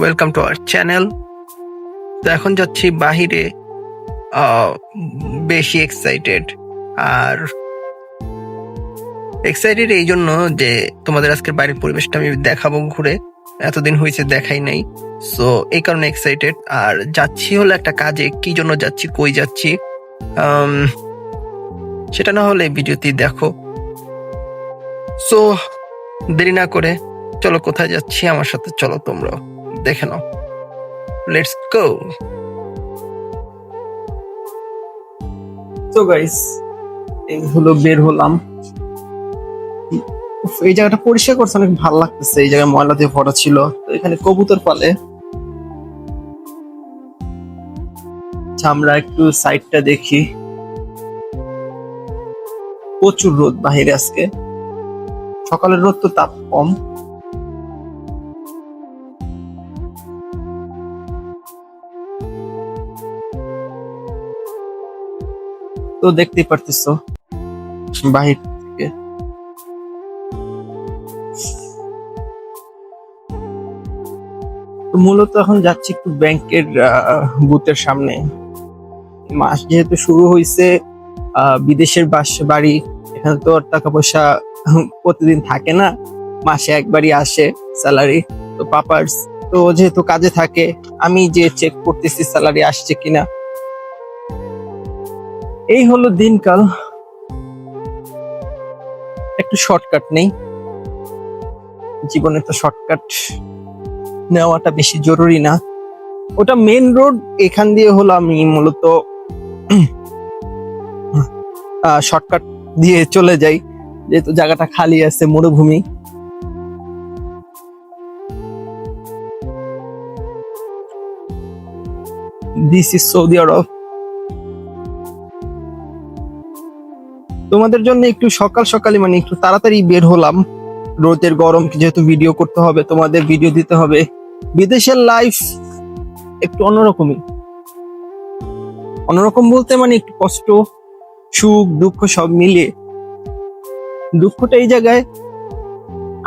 Welcome to our channel. তো এখন যাচ্ছি বাহিরে, বেশি এক্সাইটেড। আর এক্সাইটেড এই জন্য যে তোমাদের আজকের বাইরের পরিবেশটা আমি দেখাবো ঘুরে, এতদিন হয়েছে দেখাই নাই, সো এই কারণে এক্সাইটেড। আর যাচ্ছি হলো একটা কাজে, কি জন্য যাচ্ছি, কই যাচ্ছি সেটা না হলে ভিডিওতে দেখো। সো দেরি না করে চলো, কোথায় যাচ্ছি আমার সাথে চলো, তোমরা দেখে নাও। Let's go. তো গাইস, এই হলো বের হলাম। এই জায়গাটা পরিষ্কার করছে, অনেক ভালো লাগতেছে। এই জায়গায় ময়লা দিয়ে ভরা ছিল। তো এখানে কবুতর পালে। আমরা একটু সাইডটা দেখি। প্রচুর রোদ বাহিরে আজকে, সকালের রোদ তো তাপ কম। তো দেখতেই পারতেছো বাহির থেকে। মূলত এখন যাচ্ছি একটু ব্যাংকের বুথের সামনে। মাস যেহেতু শুরু হয়েছে, বিদেশের বাড়ি, এখানে তো আর টাকা পয়সা প্রতিদিন থাকে না, মাসে একবারই আসে স্যালারি। তো পাপার্স তো যেহেতু কাজে থাকে, আমি যে চেক করতেছি স্যালারি আসছে কিনা। এই হলো দিনকাল। একটু শর্টকাট নেই জীবনে, তো শর্টকাট নেওয়াটা বেশি জরুরি না। ওটা মেন রোড, এখান দিয়ে হলো আমি মূলত শর্টকাট দিয়ে চলে যাই, যেহেতু জায়গাটা খালি আছে, মরুভূমি। দিস ইজ সৌদি আরব। তোমাদের জন্য একটু সকাল সকালে, মানে একটু তাড়াতাড়ি বের হলাম। রোদের গরম, যেহেতু ভিডিও করতে হবে, তোমাদের ভিডিও দিতে হবে। বিদেশের লাইফ একটু অন্যরকমই। অন্যরকম বলতে মানে একটু কষ্ট, সুখ, দুঃখ সব মিলিয়ে। দুঃখটা এই জায়গায়,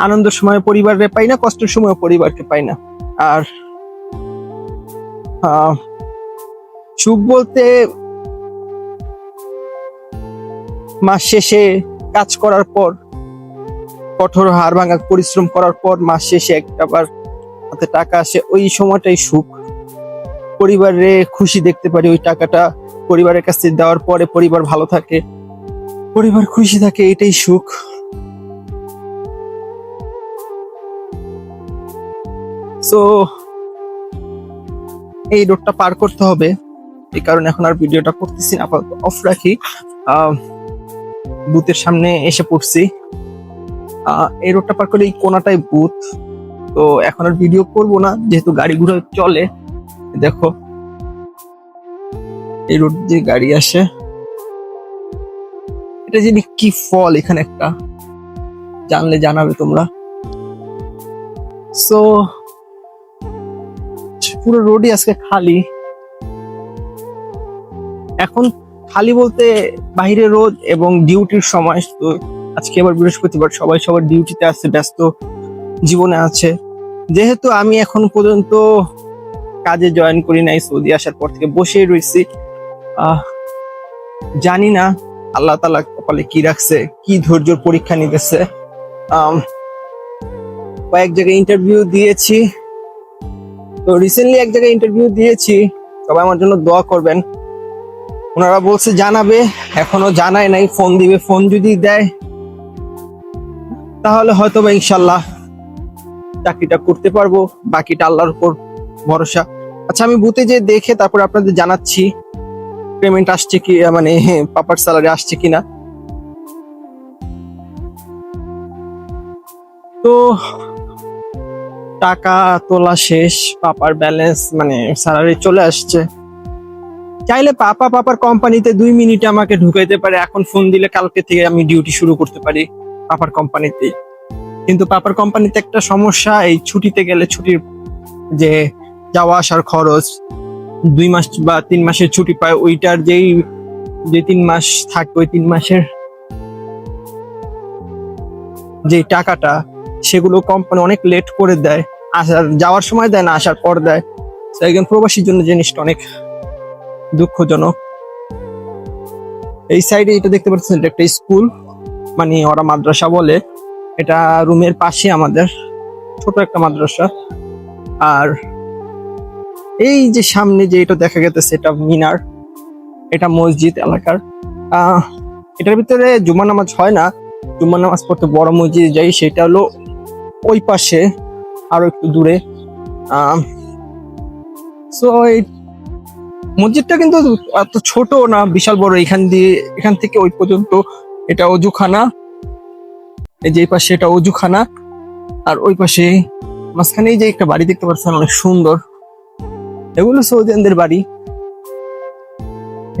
আনন্দের সময় পরিবারে পাই না, কষ্টের সময় পরিবারকে পাই না। আর সুখ বলতে মাস শেষে কাজ করার পর, কঠোর হাড় ভাঙা পরিশ্রম করার পর মাস শেষে একটাবার হাতে টাকা আসে, ওই সময়টাই সুখ। পরিবারে খুশি দেখতে পারি, ওই টাকাটা পরিবারের কাছে দেওয়ার পরে পরিবার ভালো থাকে, পরিবার খুশি থাকে, এটাই সুখ। সো এই রোডটা পার করতে হবে, এই কারণে এখন আর ভিডিওটা করতেছি না, আপাতত অফ রাখি। বুথের সামনে এসে পড়ছি। এই রোডটা পার করে এই কোনাটাই বুথ। তো এখন আর ভিডিও করব না, যেহেতু গাড়ি ঘোড়া চলে। দেখো এই রোড দিয়ে গাড়ি আসে। এটা জানি কি ফল, এখানে একটা, জানলে জানাবে তোমরা। সো পুরো রোডই আজকে খালি। এখন খালি বলতে বাইরে রোদ এবং ডিউটির সময়। তো আজকে আবার বৃহস্পতিবার, সবাই সবার ডিউটিতে আছে, ব্যস্ত জীবনে আছে। যেহেতু আমি এখন পর্যন্ত কাজে জয়েন করি নাই, সৌদি আসার পর থেকে বসেই রয়েছি। জানি না আল্লাহ তাআলা কপালে কি রাখছে, কি ধৈর্যের পরীক্ষা নিতেছে। কয়েক জায়গায় ইন্টারভিউ দিয়েছি। তো রিসেন্টলি এক জায়গায় ইন্টারভিউ দিয়েছি, সবাই আমার জন্য দোয়া করবেন। ওনারা বলছে জানাবে, এখনো জানায় নাই, ফোন দিবে। ফোন যদি দেয় তাহলে হয়তো বা ইনশাল্লাহ চাকরিটা করতে পারবো, বাকিটা আল্লাহর উপর ভরসা। আচ্ছা, আমি বুথে যে দেখে তারপর আপনাদের জানাচ্ছি পেমেন্ট আসছে কি, মানে পাপার স্যালারি আসছে কিনা। তো টাকা তোলা শেষ, পাপার ব্যালেন্স মানে স্যালারি চলে আসছে। চাইলে পাপার কোম্পানিতে 2 মিনিটে আমাকে ঢুকাইতে পারে। এখন ফোন দিলে কালকে থেকে আমি ডিউটি শুরু করতে পারি পাপার কোম্পানিতে। কিন্তু পাপার কোম্পানিতে একটা সমস্যা, এই ছুটিতে গেলে ছুটির যে যাওয়া আসার খরচ, 2 মাস বা 3 মাসের ছুটি পায়, ওইটার যে 3 মাস থাকে, ওই 3 মাসের যে টাকাটা, সেগুলো কোম্পানি অনেক লেট করে দেয়। আসার যাওয়ার সময় দেয় না, আসার পর দেয়। তো একজন প্রবাসীর জন্য জিনিসটা অনেক দুঃখজনক। এই সাইডে এটা দেখতে পাচ্ছেন, এটা একটা স্কুল, মানে ওরা মাদ্রাসা বলে। এটা রুমের পাশে আমাদের ছোট একটা মাদ্রাসা। আর এই যে সামনে যে এটা দেখা গেছে, এটা মিনার, এটা মসজিদ এলাকার। এটার ভিতরে জুমা নামাজ হয় না, জুমা নামাজ পড়তে বড় মসজিদ যাই, সেটা হলো ওই পাশে আরো একটু দূরে। সো এই মসজিদটা কিন্তু এত ছোট না, বিশাল বড়। এখান থেকে ওই পর্যন্ত এটা অজুখানা, এই যে এই পাশে এটা অজুখানা, আর ওই পাশে মাঝখানে এই যে একটা বাড়ি দেখতে পাচ্ছেন, অনেক সুন্দর। এগুলো সৌদিয়ানদের বাড়ি,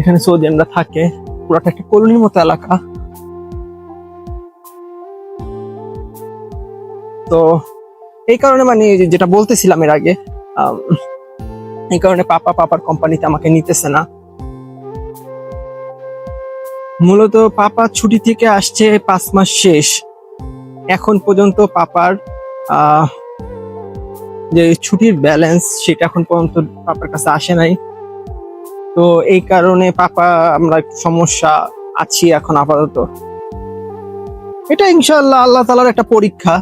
এখানে সৌদিয়ানরা থাকে। পুরাটা একটা কলোনির মতো এলাকা। তো এই কারণে মানে যেটা বলতেছিলাম এর আগে, এই কারণে পাপার কোম্পানিতে আমাকে নিতেছে না। মূলত পাপা ছুটি থেকে আসছে 5 মাস শেষ, এখন পর্যন্ত পাপার যে ছুটির ব্যালেন্স সেটা এখন পর্যন্ত পাপার কাছে আসে নাই। তো এই কারণে আমরা একটু সমস্যা আছি এখন আপাতত। এটা ইনশাআল্লাহ আল্লাহ তাআলার একটা পরীক্ষা।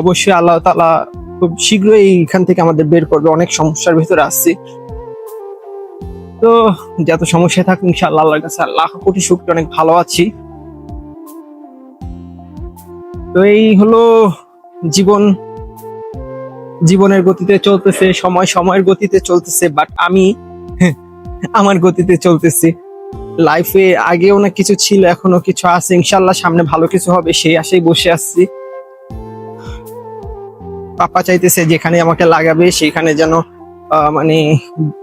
অবশ্যই আল্লাহ তাআলা খুব শীঘ্রই এখান থেকে আমাদের বের করবে, অনেক সমস্যার ভিতরে আসছি। তো যত সমস্যা থাকুক ইনশাআল্লাহ আল্লাহর কাছে লাখ কোটি শুকর, অনেক ভালো আছি। তো এই হলো জীবনের গতিতে চলতেছে, সময়ের গতিতে চলতেছে, বাট আমি আমার গতিতে চলতেছি। লাইফে আগেও না কিছু ছিল, এখনো কিছু আছে, ইনশাআল্লাহ সামনে ভালো কিছু হবে, সেই আশায় বসে আসছি। পাপা চাইতেছে যেখানে আমাকে লাগাবে সেখানে যেন মানে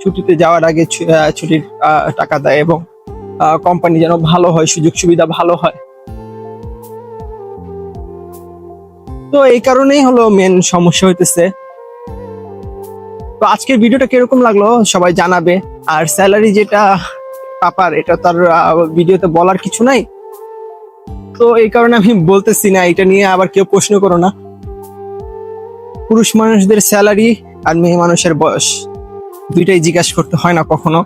ছুটিতে যাওয়ার আগে ছুটির টাকা দেয়, এবং কোম্পানি যেন ভালো হয়, সুযোগ সুবিধা ভালো হয়। তো এই কারণেই হলো মেন সমস্যা হইতেছে। তো আজকের ভিডিওটা কিরকম লাগলো সবাই জানাবে। আর স্যালারি যেটা পাপার, এটা তার ভিডিওতে বলার কিছু নাই, তো এই কারণে আমি বলতেছি না। এটা নিয়ে আবার কেউ প্রশ্ন করো না। পুরুষ মানুষদের স্যালারি আর মেয়ে মানুষের বয়স দুইটাই জিজ্ঞাসা করতে হয় না কখনো।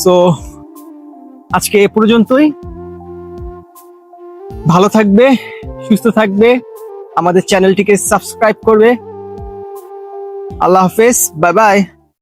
তো আজকে এ পর্যন্তই। ভালো থাকবে, সুস্থ থাকবে, আমাদের চ্যানেলটিকে সাবস্ক্রাইব করবে। আল্লাহ হাফেজ, বাই বাই।